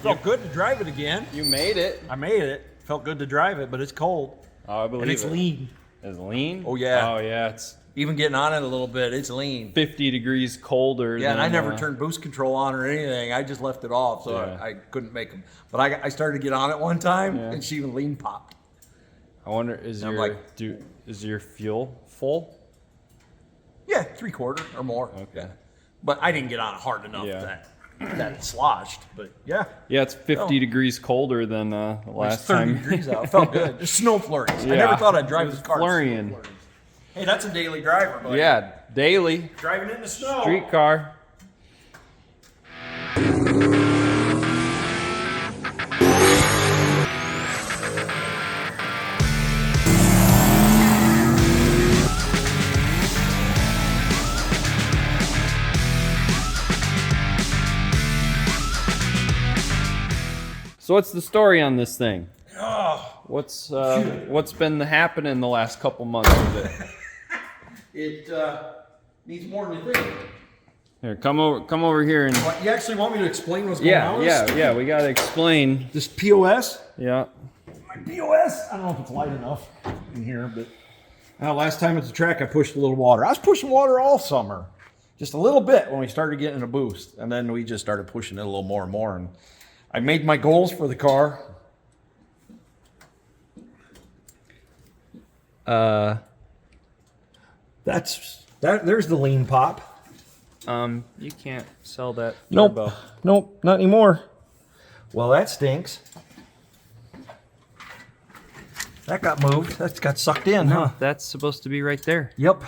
Felt good to drive it again. You made it. I made it. Felt good to drive it, but it's cold. Oh, I believe And it's it. lean. It's lean? Oh, yeah. Oh, yeah. It's Even getting on it a little bit, it's lean. 50 degrees colder. Yeah, and than, I never turned boost control on or anything. I just left it off, so Yeah. I couldn't make them. But I started to get on it one time, Yeah. and she even lean popped. I wonder, is I'm your like- is your fuel full? Yeah, 3/4 or more. Okay. But I didn't get on it hard enough Yeah. that it sloshed. But yeah, Yeah, it's 50 degrees colder than the it's last 30 time. degrees out. It felt good. Just snow flurries. I Yeah. never thought I'd drive It this was car. flurrying. Hey, that's a daily driver, buddy. Yeah, daily Driving in the snow. streetcar. So what's the story on this thing? Oh, What's been happening the last couple months with it? it needs more than you think. Here, come over here and What, you actually want me to explain what's going on? yeah. We gotta explain. This POS? Yeah. My POS? I don't know if it's light enough in here, but last time at the track I pushed a little water. I was pushing water all summer. Just a little bit when we started getting a boost. And then we just started pushing it a little more and more. And I made my goals for the car. There's the lean pop. You can't sell that Nope. turbo. Nope, not anymore. Well, that stinks. That got moved. That got sucked in, huh? That's supposed to be right there. Yep.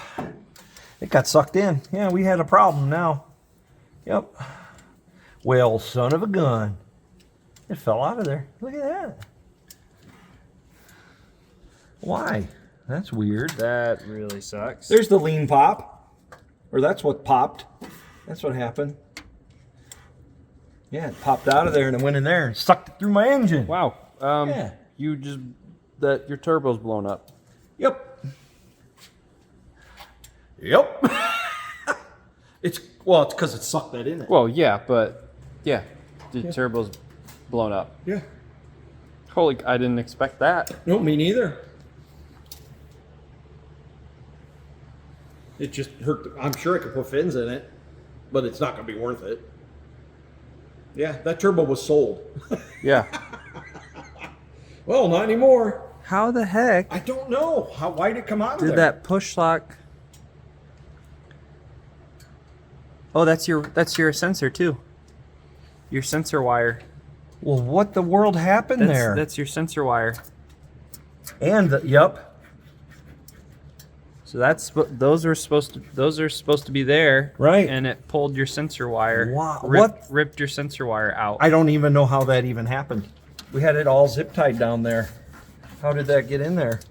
It got sucked in. Yeah, we had a problem now. Yep. Well, son of a gun. It fell out of there. Look at that. Why? That's weird. That really sucks. There's the lean pop. Or that's what popped. That's what happened. Yeah, it popped out of there and it went in there and sucked it through my engine. Wow. Yeah. You just your turbo's blown up. Yep. Yep. it's because it sucked that in it. Well, yeah, but yeah, the turbo's blown up. Yeah. Holy! I didn't expect that. No, me neither. It just hurt. I'm sure I could put fins in it, but it's not going to be worth it. Yeah, that turbo was sold. Yeah. Well, not anymore. How the heck I don't know. Why did it come out of did there? that push lock? Oh, that's your sensor too. Your sensor wire. Well, what the world happened there? That's your sensor wire. And yep. So those are supposed to be there, Right. And it pulled your sensor wire. Wow, what? Ripped your sensor wire out. I don't even know how that even happened. We had it all zip tied down there. How did that get in there?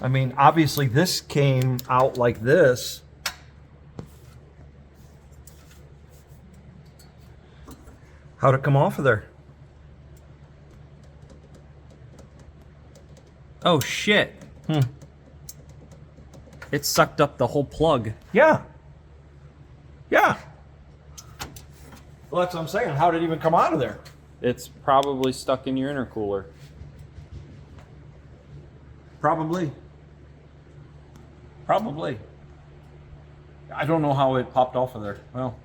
I mean, obviously this came out like this. How'd it come off of there? Oh shit! It sucked up the whole plug. Yeah. Yeah. Well, that's what I'm saying. How did it even come out of there? It's probably stuck in your intercooler. Probably. Probably. I don't know how it popped off of there. Well.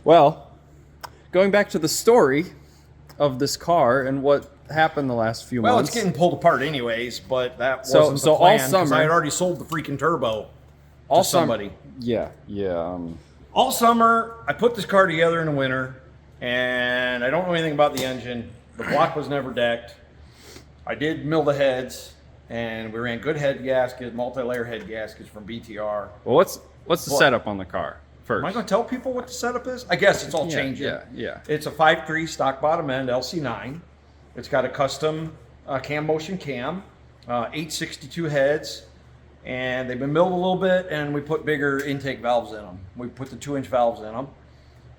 Well, going back to the story of this car and what happened the last few Well, months. it's getting pulled apart anyways, but that So- wasn't so the all plan 'cause summer- I had already sold the freaking turbo all to somebody. Yeah. All summer, I put this car together in the winter, and I don't know anything about the engine. The block was never decked. I did mill the heads, and we ran good head gaskets, multi-layer head gaskets from BTR. Well, what's the What? setup on the car first? Am I going to tell people what the setup is? I guess it's all changing. Yeah. It's a 5.3 stock bottom end LC9. It's got a custom cam motion cam, 862 heads, and they've been milled a little bit, and we put bigger intake valves in them. We put the 2-inch valves in them.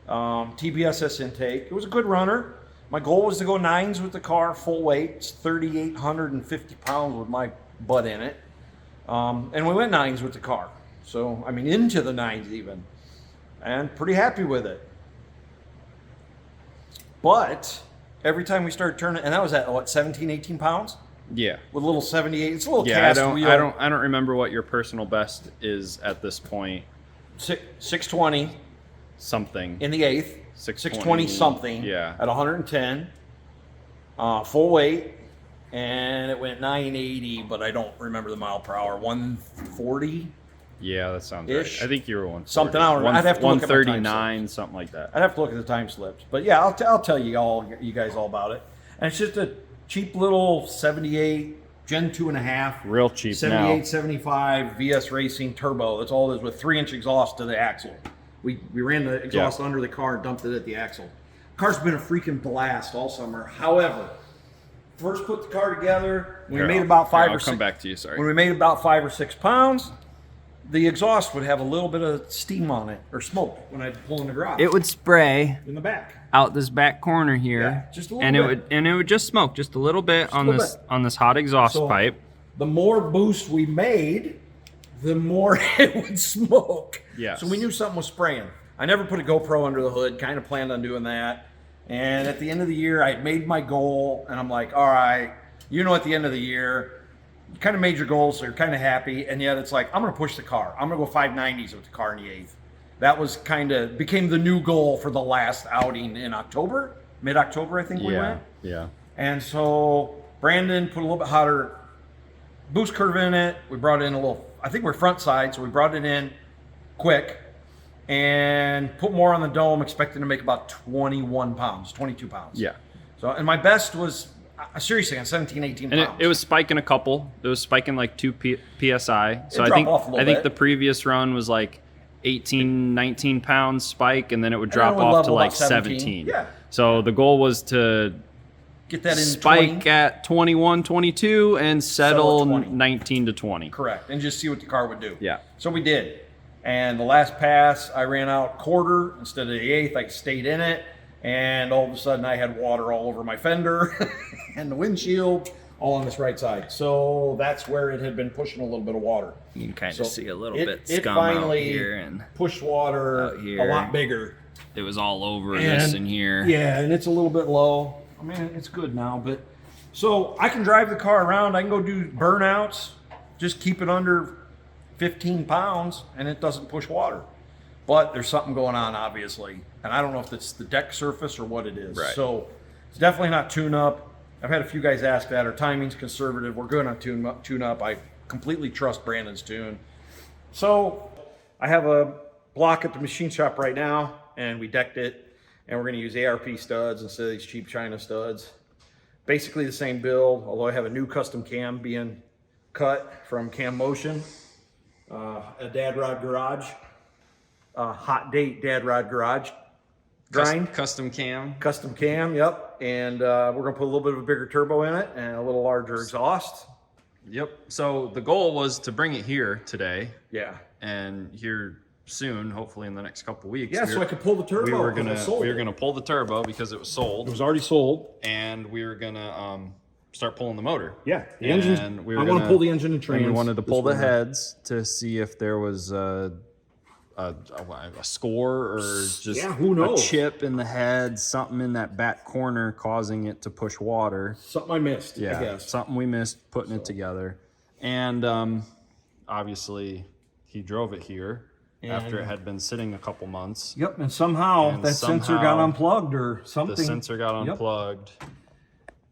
TPSS intake. It was a good runner. My goal was to go 9s with the car, full weight. It's 3,850 pounds with my butt in it. And we went 9s with the car. So, I mean, into the 9s even. And pretty happy with it. But every time we started turning, and that was at what, 17, 18 pounds? Yeah. With a little 78. It's a little Yeah, cast wheel. I don't remember what your personal best is at this point. 620 Something. in the 8th. 620 something. Yeah. At 110. Full weight. And it went 980, but I don't remember the mile per hour. 140? Yeah, that sounds Ish. right. I think you were 140. Something, I don't know. I'd have to look at my time 139, something like that. I'd have to look at the time slips. But yeah, I'll tell you guys all about it. And it's just a cheap little 78 Gen 2.5. Real cheap 78, now. 75 VS Racing turbo. That's all it is, with 3-inch exhaust to the axle. We ran the exhaust under the car and dumped it at the axle. Car's been a freaking blast all summer. However, first put the car together, when we made about 5 or 6. I'll come back to you, sorry. When we made about 5 or 6 pounds, the exhaust would have a little bit of steam on it, or smoke, when I'd pull in the garage. It would spray in the back. out this back corner here, Yeah, just a little and bit. it would just smoke just a little bit on little this bit. on this hot exhaust So, pipe. the more boost we made, the more it would smoke. Yes. So we knew something was spraying. I never put a GoPro under the hood, kind of planned on doing that. And at the end of the year, I had made my goal, and I'm like, all right, at the end of the year, you kind of made your goals, so you're kind of happy, and yet it's like, I'm going to push the car. I'm going to go 590s with the car in the 8th. That was became the new goal for the last outing in October, mid-October, I think we went. Yeah. And so Brandon put a little bit hotter boost curve in it. We brought in a little, I think we're front side, so we brought it in quick and put more on the dome, expecting to make about 21 pounds, 22 pounds. Yeah. So, and my best was, seriously, on 17, 18 And pounds. it was spiking a couple. It was spiking like 2 PSI. So It'd drop off a little I think bit. the previous run was like 18, 19 pounds spike, and then it would then drop it would off to level like about 17. 17. Yeah. So the goal was to Get that in spike 20. at 21, 22 and settle Settle at 20. 19 to 20. Correct. And just see what the car would do. Yeah. So we did. And the last pass, I ran out quarter instead of the 8th. I stayed in it. And all of a sudden, I had water all over my fender and the windshield, all on this right side. So that's where it had been pushing a little bit of water. You can kind So of see a little it- bit it scum out finally here, and pushed water Out here. a lot bigger. it was all over this in here. Yeah, and it's a little bit low. I mean, it's good now, but so I can drive the car around. I can go do burnouts, just keep it under 15 pounds, and it doesn't push water. But there's something going on, obviously, and I don't know if it's the deck surface or what it is. Right. So it's definitely not tune-up. I've had a few guys ask that. Our timing's conservative. We're good on tune-up. I completely trust Brandon's tune. So I have a block at the machine shop right now, and we decked it, and we're going to use ARP studs instead of these cheap China studs. Basically the same build, although I have a new custom cam being cut from Cam Motion, a Dad Rod Garage, hot date Dad Rod Garage grind. Custom cam. Custom cam, yep. And we're going to put a little bit of a bigger turbo in it and a little larger exhaust. Yep. So the goal was to bring it here today, Yeah. and here soon, hopefully in the next couple weeks. Yeah, so I could pull the turbo. we were 'cause I sold it. gonna pull the turbo because it was sold, It was already sold. and we were gonna start pulling the motor. Yeah, the And engine. we I were want to gonna- pull the engine and And trans. we wanted to pull the this winter. heads to see if there was a score or just Yeah, who knows? a chip in the head, something in that back corner causing it to push water. Something I missed. Yeah, I guess. something we missed putting it together. And obviously he drove it here after it had been sitting a couple months. Yep, and somehow And that sensor got somehow unplugged or something. The sensor got Yep. unplugged.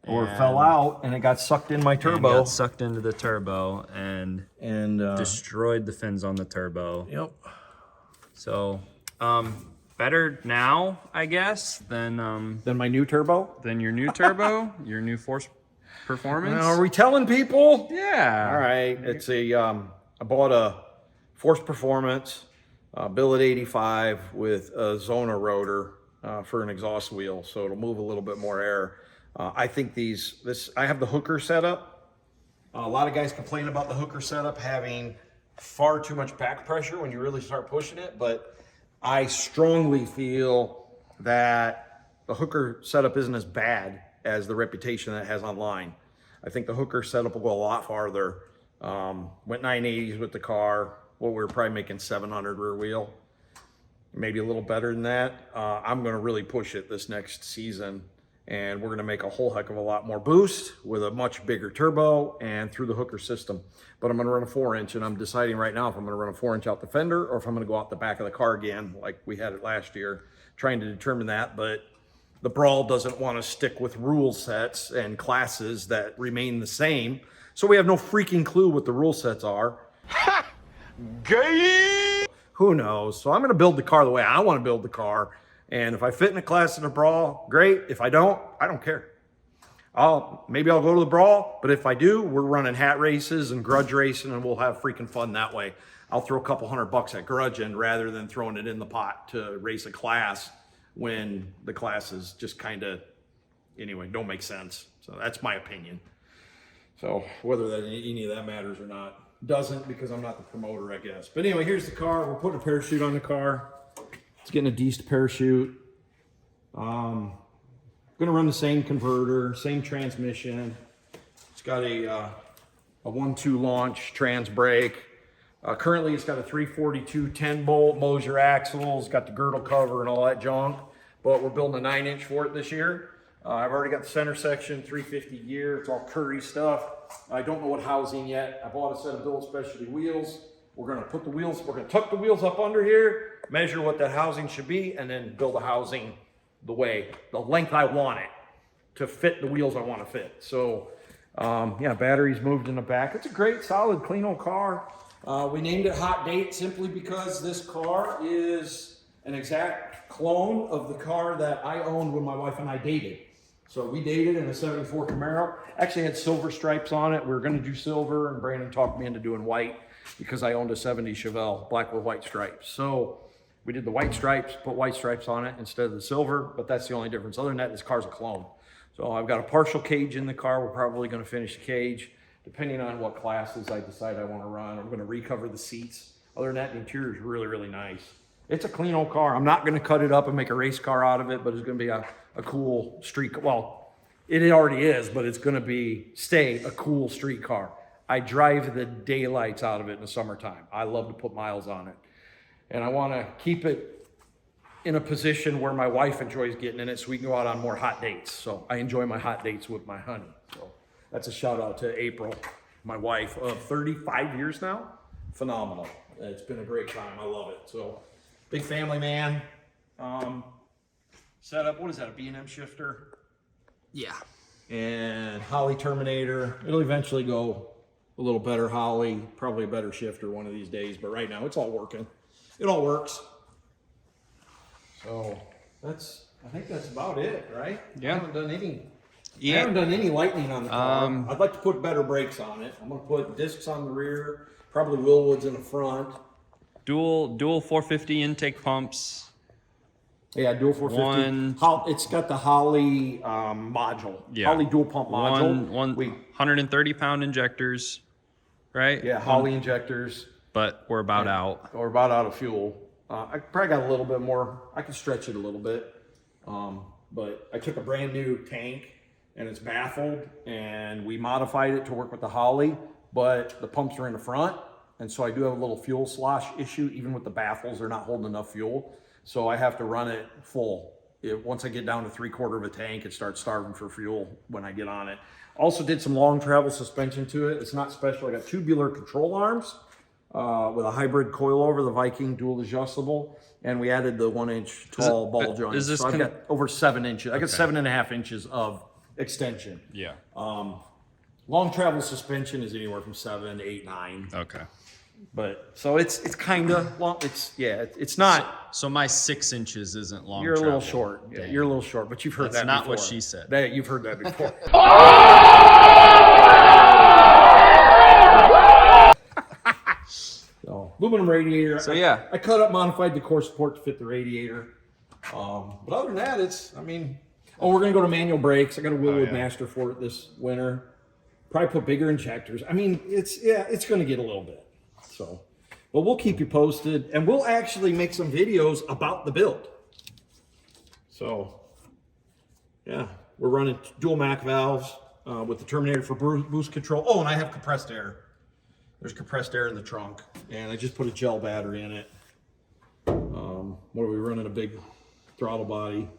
Or and- fell out and it got sucked in my and turbo. got sucked into the turbo and And destroyed the fins on the turbo. yep. So, better now, I guess, than Then my new turbo. your new turbo, your new Force Performance. Now, are we telling people? Yeah. All right. It's a I bought a Force Performance billet 85 with a Zona rotor for an exhaust wheel, so it'll move a little bit more air. I think I have the hooker setup. A lot of guys complain about the hooker setup having far too much back pressure when you really start pushing it, but I strongly feel that the hooker setup isn't as bad as the reputation that it has online. I think the hooker setup will go a lot farther. Went 980s with the car. Well, we were probably making 700 rear wheel, maybe a little better than that. I'm going to really push it this next season, and we're going to make a whole heck of a lot more boost with a much bigger turbo and through the hooker system. But I'm going to run a 4-inch, and I'm deciding right now if I'm going to run a 4-inch out the fender or if I'm going to go out the back of the car again like we had it last year, trying to determine that. But the Brawl doesn't want to stick with rule sets and classes that remain the same, so we have no freaking clue what the rule sets are. Ha! Gay! Who knows? So I'm going to build the car the way I want to build the car. And if I fit in a class in a Brawl, great. If I don't care. Maybe I'll go to the Brawl, but if I do, we're running hat races and grudge racing, and we'll have freaking fun that way. I'll throw a couple $100 at grudging rather than throwing it in the pot to race a class when the classes just kind of, anyway, don't make sense. So that's my opinion. So whether that any of that matters or not, doesn't, because I'm not the promoter, I guess. But anyway, here's the car. We're putting a parachute on the car. It's getting a decent parachute. Gonna run the same converter, same transmission. It's got a 1-2 launch trans brake. Currently it's got a 342 10-bolt Moser axle. It's got the girdle cover and all that junk, but we're building a 9-inch for it this year. I've already got the center section, 350 gear. It's all Curry stuff. I don't know what housing yet. I bought a set of Billet Specialty wheels. We're gonna tuck the wheels up under here, measure what that housing should be, and then build a housing the length I want it to fit the wheels I want to fit. So yeah, batteries moved in the back. It's a great, solid, clean old car. We named it Hot Date simply because this car is an exact clone of the car that I owned when my wife and I dated. So we dated in a 74 Camaro. Actually had silver stripes on it. We were going to do silver, and Brandon talked me into doing white because I owned a 70 Chevelle, black with white stripes. So we did the white stripes, put white stripes on it instead of the silver, but that's the only difference. Other than that, this car's a clone. So I've got a partial cage in the car. We're probably going to finish the cage, depending on what classes I decide I want to run. I'm going to recover the seats. Other than that, the interior is really, really nice. It's a clean old car. I'm not going to cut it up and make a race car out of it, but it's going to be a cool street. Well, it already is, but it's going to stay a cool street car. I drive the daylights out of it in the summertime. I love to put miles on it. And I want to keep it in a position where my wife enjoys getting in it so we can go out on more hot dates. So I enjoy my hot dates with my honey. So that's a shout out to April, my wife of 35 years now. Phenomenal. It's been a great time. I love it. So big family man. Setup, what is that, a B&M shifter? Yeah. And Holley Terminator. It'll eventually go a little better Holley, probably a better shifter one of these days, but right now it's all working. It all works. So I think that's about it, right? Yeah. I haven't done any lightning on the car. I'd like to put better brakes on it. I'm gonna put discs on the rear, probably Willwoods in the front. Dual 450 intake pumps. Yeah, dual 450. It's got the Holley module. Yeah. Holley dual pump module. 130-pound injectors, right? Yeah, Holley injectors. But we're about out. We're about out of fuel. I probably got a little bit more. I can stretch it a little bit. But I took a brand new tank and it's baffled, and we modified it to work with the Holley, but the pumps are in the front. And so I do have a little fuel slosh issue. Even with the baffles, they're not holding enough fuel. So I have to run it full. Once I get down to 3/4 of a tank, it starts starving for fuel when I get on it. Also did some long travel suspension to it. It's not special. I got tubular control arms with a hybrid coilover, the Viking dual adjustable. And we added the 1-inch tall ball joint. So I've got over 7 inches. I got 7.5 inches of extension. Yeah. Long travel suspension is anywhere from 7, 8, 9. Okay. But so it's kind of long. It's not. So my 6 inches isn't long. You're a travel. little short. Yeah, you're a little short, but you've heard That's that not before. what she said. You've heard that before. So, aluminum radiator. So yeah. I cut up, modified the core support to fit the radiator. But other than that, we're gonna go to manual brakes. I got a Willwood Master for it this winter. Probably put bigger injectors. It's gonna get a little bit. So, but we'll keep you posted, and we'll actually make some videos about the build. So, yeah, we're running dual MAC valves with the Terminator for boost control. Oh, and I have compressed air. There's compressed air in the trunk, and I just put a gel battery in it. What are we running? A big throttle body.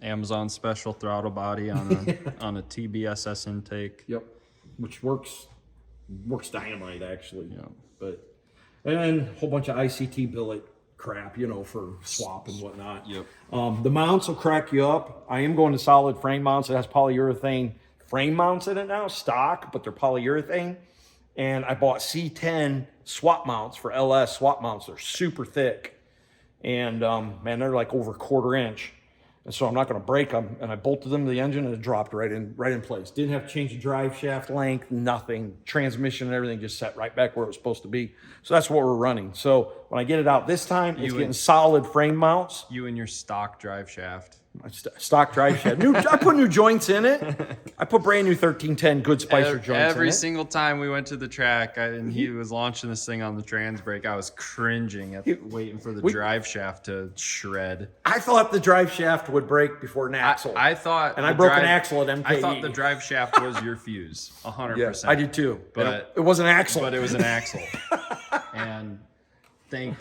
Amazon special throttle body on a on a TBSS intake. Yep, which works dynamite actually. Yeah. But and a whole bunch of ICT billet crap, you know, for swap and whatnot. Yep. The mounts will crack you up. I am going to solid frame mounts. It has polyurethane frame mounts in it now, stock, but they're polyurethane. And I bought C10 swap mounts for LS swap mounts. They're super thick, and man, they're like over 1/4 inch. And so I'm not going to break them. And I bolted them to the engine, and it dropped right in place. Didn't have to change the drive shaft length, nothing. Transmission and everything just set right back where it was supposed to be. So that's what we're running. So when I get it out this time, it's getting solid frame mounts. You and your stock drive shaft. Stock drive shaft. I put new joints in it. I put brand new 1310 Good Spicer joints in it. Every single time we went to the track and he was launching this thing on the trans brake, I was cringing waiting for the drive shaft to shred. I thought the drive shaft would break before an axle. I thought, and I broke an axle at MKE. I thought the drive shaft was your fuse, 100%. Yes, I did too. But it was an axle. But it was an axle. And thank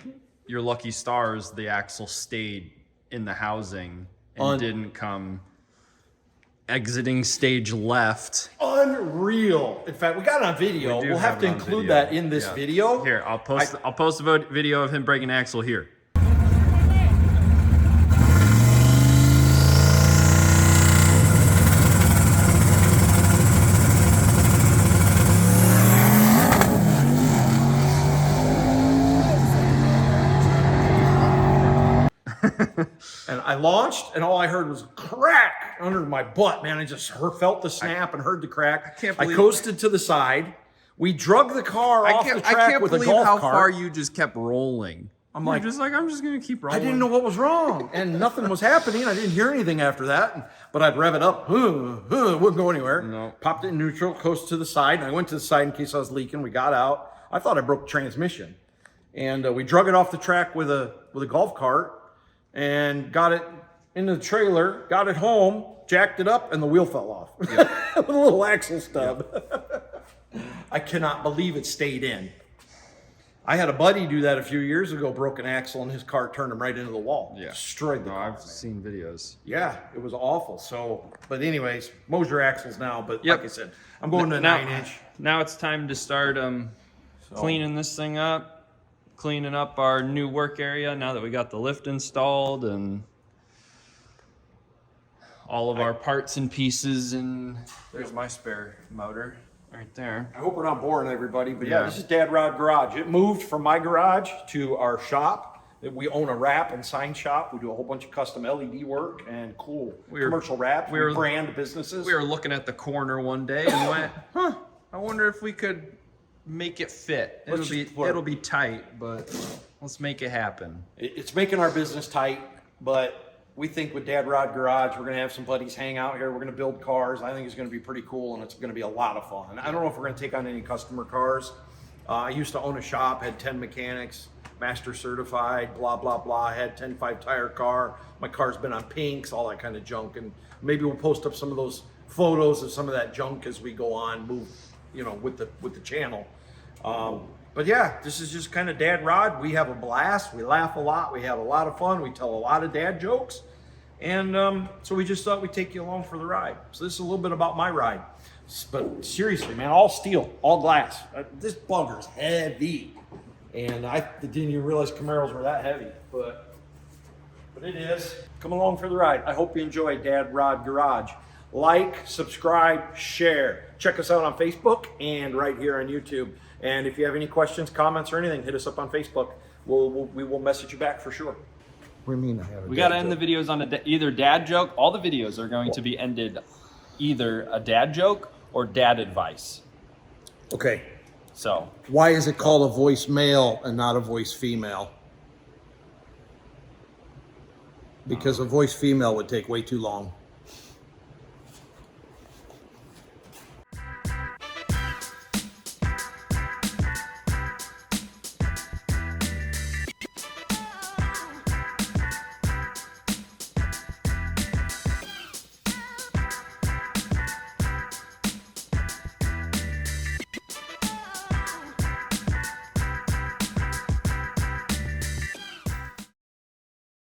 your lucky stars, the axle stayed in the housing and didn't come exiting stage left. Unreal. In fact, we got it on video. We'll have to include that in this video. Here, I'll post a video of him breaking an axle here. And I launched, and all I heard was crack under my butt, man. I just felt the snap and heard the crack. I coasted to the side. We drug the car off the track with a golf cart. How far you just kept rolling. I'm just gonna keep rolling. I didn't know what was wrong, and nothing was happening. I didn't hear anything after that, but I'd rev it up. Wouldn't go anywhere. No. Popped it in neutral, coast to the side, and I went to the side in case I was leaking. We got out. I thought I broke the transmission, and we drug it off the track with a golf cart, and got it into the trailer, got it home, jacked it up, and the wheel fell off. Yep. With a little axle stub. Yep. I cannot believe it stayed in. I had a buddy do that a few years ago, broke an axle, and his car turned him right into the wall. Yeah. Destroyed the car. I've seen videos. Yeah, it was awful. So, but anyways, Moser axles now, but like I said, I'm going to a 9-inch. Now it's time to start cleaning this thing up. Cleaning up our new work area now that we got the lift installed and all of our parts and pieces. And there's my spare motor right there. I hope we're not boring everybody, but yeah, this is Dad Rod Garage. It moved from my garage to our shop. We own a wrap and sign shop. We do a whole bunch of custom LED work and cool commercial wraps. We brand businesses. We were looking at the corner one day and went, I wonder if we could make it fit. It'll be tight, but let's make it happen. It's making our business tight, but we think with Dad Rod Garage, we're gonna have some buddies hang out here. We're gonna build cars. I think it's gonna be pretty cool, and it's gonna be a lot of fun. I don't know if we're gonna take on any customer cars. I used to own a shop, had 10 mechanics, master certified, blah, blah, blah. I had 10.5 tire car. My car's been on pinks, all that kind of junk. And maybe we'll post up some of those photos of some of that junk as we go on, move, you know, with the channel. But yeah, this is just kind of Dad Rod. We have a blast. We laugh a lot. We have a lot of fun. We tell a lot of dad jokes. And so we just thought we'd take you along for the ride. So this is a little bit about my ride. But seriously, man, all steel, all glass. This bugger's heavy. And I didn't even realize Camaros were that heavy. But it is. Come along for the ride. I hope you enjoy Dad Rod Garage. Like, subscribe, share. Check us out on Facebook and right here on YouTube. And if you have any questions, comments, or anything, hit us up on Facebook. We will message you back for sure. What do you mean I have a We got to end the videos on either dad joke. All the videos are going to be ended either a dad joke or dad advice. Okay. So why is it called a voice male and not a voice female? Because a voice female would take way too long.